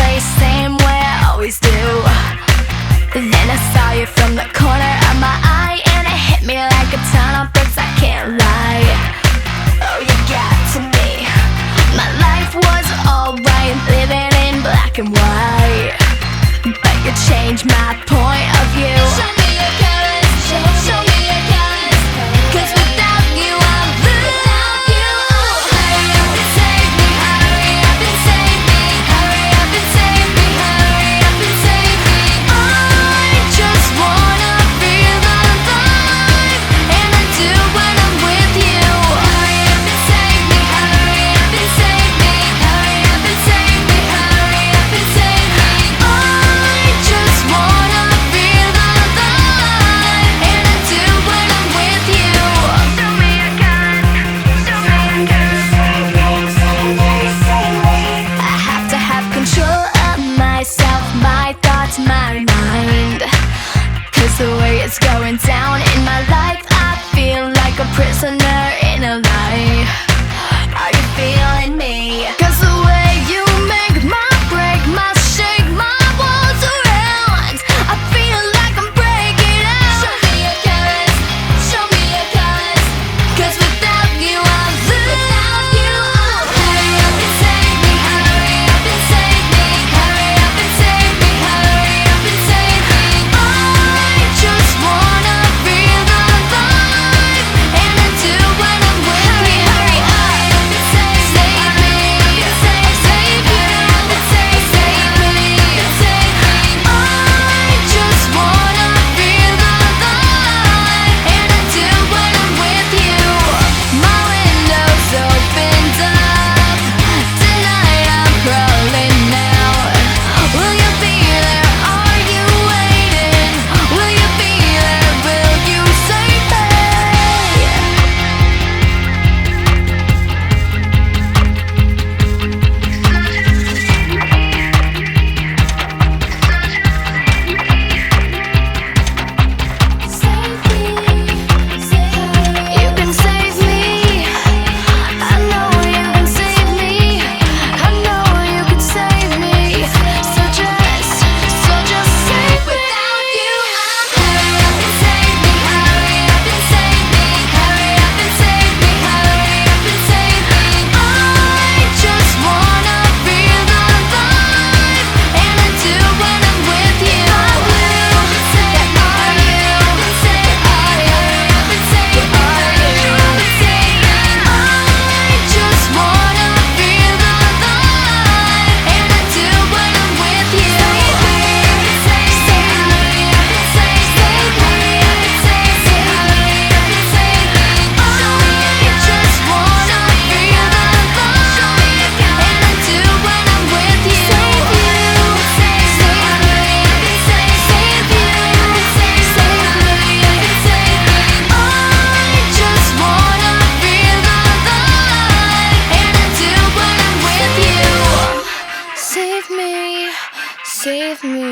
place, same way I always do. Then I saw you from the corner of my eye, and it hit me like a ton of bricks, I can't lie. Oh, you got to me. My life was alright, living in black and white, but you changed my point of view. Show me your colors, show me your colors, 'cause without you I'm blue. Without you, hurry up and save me, hurry up and save me, hurry up and save me, hurry up and save me. I just wanna feel alive, and I do when I'm with you. Hurry up and save me, hurry up and save me, hurry up and save me, hurry up and save me. I just wanna feel alive, and I do when I'm with you. Show me your colors, show me your colors. I have to have control of myself, my thoughts, my mind, 'cause the way it's going down in my life, I feel like a prisoner in a lie. Are you feeling me? 'Cause the way you make my break, my shake, my walls around, I feel like I'm breaking out. Show me your colors, show me your colors, 'cause without you I'm blue. Without you, hurry up and save me, hurry up and save me, hurry up and save me, hurry up and save me. I just wanna feel alive, and I do when I'm with you. Hurry up and save me, save me, save you, save me, save me. I just wanna feel alive, and I do when I'm with you. My window's opened up, tonight I'm crawling out. Will you be there? Are you waiting? Will you be there? Will you save me? You can save me. I know you can save me. I know you can save me. So just save me. Without you, hurry up and save me, hurry up and save me, hurry up and save me, hurry up and save me. I just wanna feel alive, and I do when I'm with you. Are you? Are you? Are you? I just wanna feel alive, and I do when I'm with you. Save me, save me, save me, save me. I just wanna feel alive, and I do when I'm with you. Save me, save me, save me, save me. I just wanna feel alive, and I do when I'm with you. Save me, save me.